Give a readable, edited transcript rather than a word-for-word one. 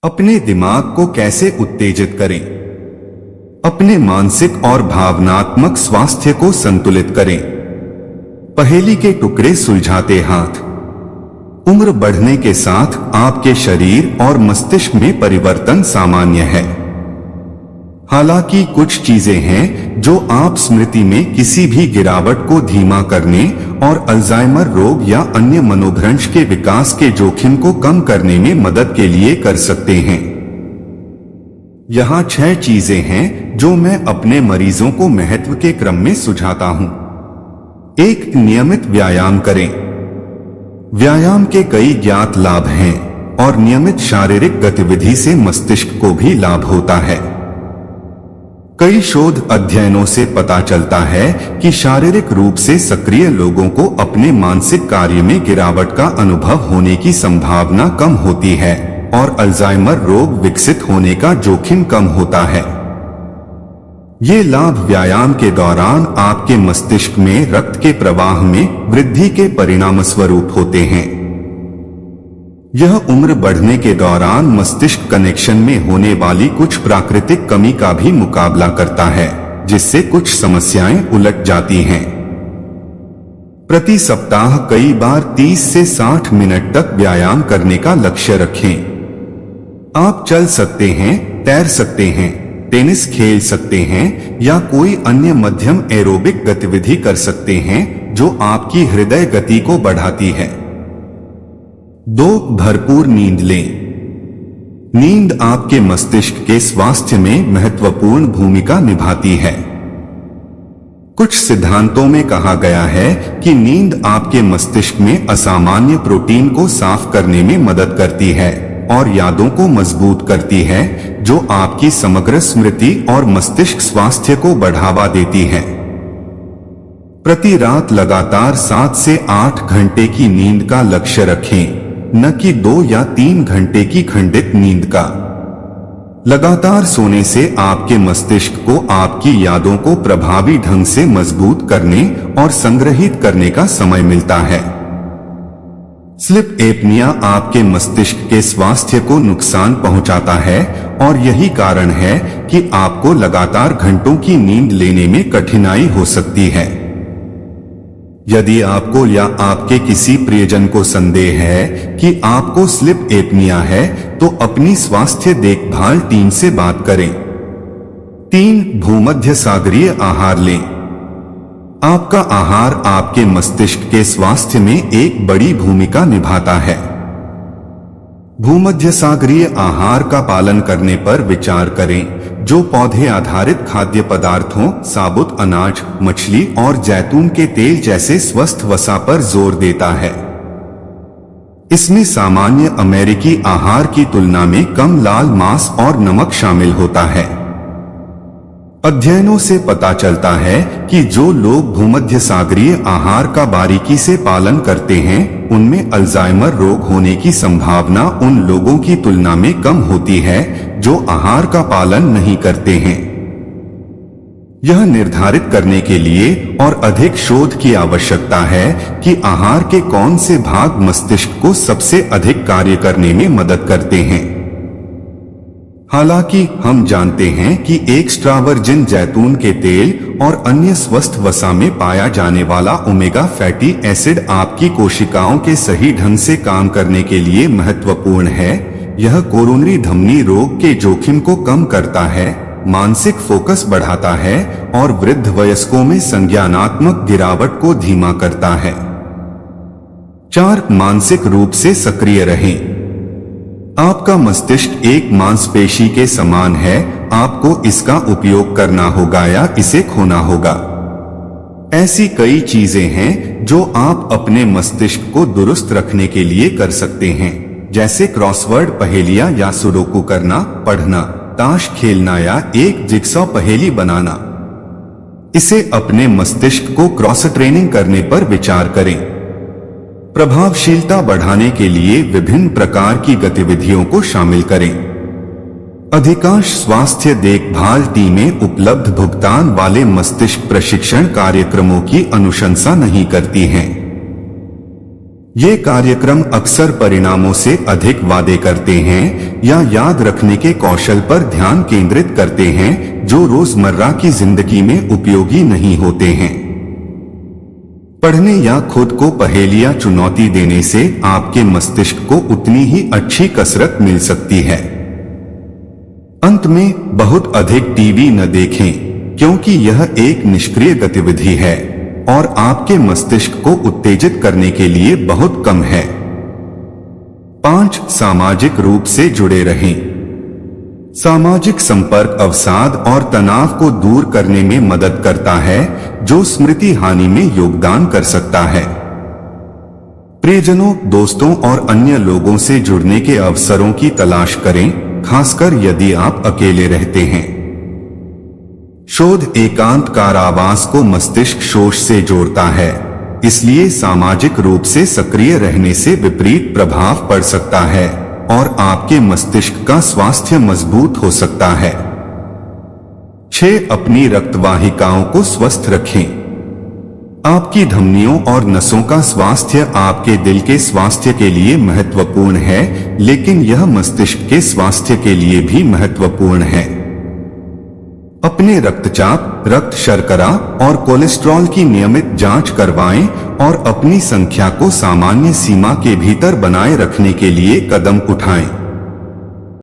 अपने दिमाग को कैसे उत्तेजित करें? अपने मानसिक और भावनात्मक स्वास्थ्य को संतुलित करें। पहेली के टुकड़े सुलझाते हाथ। उम्र बढ़ने के साथ आपके शरीर और मस्तिष्क में परिवर्तन सामान्य है। हालांकि कुछ चीजें हैं जो आप स्मृति में किसी भी गिरावट को धीमा करने और अल्जाइमर रोग या अन्य मनोभ्रंश के विकास के जोखिम को कम करने में मदद के लिए कर सकते हैं। यहाँ 6 चीजें हैं जो मैं अपने मरीजों को महत्व के क्रम में सुझाता हूँ। 1. नियमित व्यायाम करें। व्यायाम के कई ज्ञात लाभ हैं और नियमित शारीरिक गतिविधि से मस्तिष्क को भी लाभ होता है। कई शोध अध्ययनों से पता चलता है कि शारीरिक रूप से सक्रिय लोगों को अपने मानसिक कार्य में गिरावट का अनुभव होने की संभावना कम होती है और अल्जाइमर रोग विकसित होने का जोखिम कम होता है। ये लाभ व्यायाम के दौरान आपके मस्तिष्क में रक्त के प्रवाह में वृद्धि के परिणामस्वरूप होते हैं। यह उम्र बढ़ने के दौरान मस्तिष्क कनेक्शन में होने वाली कुछ प्राकृतिक कमी का भी मुकाबला करता है, जिससे कुछ समस्याएं उलट जाती हैं। प्रति सप्ताह कई बार 30 से 60 मिनट तक व्यायाम करने का लक्ष्य रखें। आप चल सकते हैं, तैर सकते हैं, टेनिस खेल सकते हैं या कोई अन्य मध्यम एरोबिक गतिविधि कर सकते हैं जो आपकी हृदय गति को बढ़ाती है। 2. भरपूर नींद लें। नींद आपके मस्तिष्क के स्वास्थ्य में महत्वपूर्ण भूमिका निभाती है। कुछ सिद्धांतों में कहा गया है कि नींद आपके मस्तिष्क में असामान्य प्रोटीन को साफ करने में मदद करती है और यादों को मजबूत करती है, जो आपकी समग्र स्मृति और मस्तिष्क स्वास्थ्य को बढ़ावा देती है। प्रति रात लगातार 7 से 8 घंटे की नींद का लक्ष्य रखें, न कि 2 या 3 घंटे की खंडित नींद का। लगातार सोने से आपके मस्तिष्क को आपकी यादों को प्रभावी ढंग से मजबूत करने और संग्रहित करने का समय मिलता है। स्लीप एपनिया आपके मस्तिष्क के स्वास्थ्य को नुकसान पहुंचाता है और यही कारण है कि आपको लगातार घंटों की नींद लेने में कठिनाई हो सकती है। यदि आपको या आपके किसी प्रियजन को संदेह है कि आपको स्लीप एपनिया है, तो अपनी स्वास्थ्य देखभाल टीम से बात करें। 3. भूमध्य सागरीय आहार लें। आपका आहार आपके मस्तिष्क के स्वास्थ्य में एक बड़ी भूमिका निभाता है। भूमध्य सागरीय आहार का पालन करने पर विचार करें, जो पौधे आधारित खाद्य पदार्थों, साबुत अनाज, मछली और जैतून के तेल जैसे स्वस्थ वसा पर जोर देता है। इसमें सामान्य अमेरिकी आहार की तुलना में कम लाल मांस और नमक शामिल होता है। अध्ययनों से पता चलता है कि जो लोग भूमध्य सागरीय आहार का बारीकी से पालन करते हैं, उनमें अल्जाइमर रोग होने की संभावना उन लोगों की तुलना में कम होती है जो आहार का पालन नहीं करते हैं। यह निर्धारित करने के लिए और अधिक शोध की आवश्यकता है कि आहार के कौन से भाग मस्तिष्क को सबसे अधिक कार्य करने में मदद करते हैं। हालांकि हम जानते हैं कि एक्स्ट्रा वर्जिन जैतून के तेल और अन्य स्वस्थ वसा में पाया जाने वाला ओमेगा फैटी एसिड आपकी कोशिकाओं के सही ढंग से काम करने के लिए महत्वपूर्ण है। यह कोरोनरी धमनी रोग के जोखिम को कम करता है, मानसिक फोकस बढ़ाता है और वृद्ध वयस्कों में संज्ञानात्मक गिरावट को धीमा करता है। 4. मानसिक रूप से सक्रिय रहें। आपका मस्तिष्क एक मांसपेशी के समान है, आपको इसका उपयोग करना होगा या इसे खोना होगा। ऐसी कई चीजें हैं जो आप अपने मस्तिष्क को दुरुस्त रखने के लिए कर सकते हैं, जैसे क्रॉसवर्ड पहेलियां या सुडोकू करना, पढ़ना, ताश खेलना या एक जिगसॉ पहेली बनाना। इसे अपने मस्तिष्क को क्रॉस ट्रेनिंग करने पर विचार करें। प्रभावशीलता बढ़ाने के लिए विभिन्न प्रकार की गतिविधियों को शामिल करें। अधिकांश स्वास्थ्य देखभाल टीमें उपलब्ध भुगतान वाले मस्तिष्क प्रशिक्षण कार्यक्रमों की अनुशंसा नहीं करती हैं। ये कार्यक्रम अक्सर परिणामों से अधिक वादे करते हैं या याद रखने के कौशल पर ध्यान केंद्रित करते हैं जो रोजमर्रा की जिंदगी में उपयोगी नहीं होते हैं। पढ़ने या खुद को पहेलियां चुनौती देने से आपके मस्तिष्क को उतनी ही अच्छी कसरत मिल सकती है। अंत में, बहुत अधिक टीवी न देखें क्योंकि यह एक निष्क्रिय गतिविधि है और आपके मस्तिष्क को उत्तेजित करने के लिए बहुत कम है। 5. सामाजिक रूप से जुड़े रहें। सामाजिक संपर्क अवसाद और तनाव को दूर करने में मदद करता है जो स्मृति हानि में योगदान कर सकता है। प्रियजनों, दोस्तों और अन्य लोगों से जुड़ने के अवसरों की तलाश करें, खासकर यदि आप अकेले रहते हैं। शोध एकांत कारावास को मस्तिष्क शोष से जोड़ता है, इसलिए सामाजिक रूप से सक्रिय रहने से विपरीत प्रभाव पड़ सकता है और आपके मस्तिष्क का स्वास्थ्य मजबूत हो सकता है। 6. अपनी रक्तवाहिकाओं को स्वस्थ रखें। आपकी धमनियों और नसों का स्वास्थ्य आपके दिल के स्वास्थ्य के लिए महत्वपूर्ण है, लेकिन यह मस्तिष्क के स्वास्थ्य के लिए भी महत्वपूर्ण है। अपने रक्तचाप, रक्त शर्करा और कोलेस्ट्रॉल की नियमित जांच करवाएं और अपनी संख्या को सामान्य सीमा के भीतर बनाए रखने के लिए कदम उठाएं।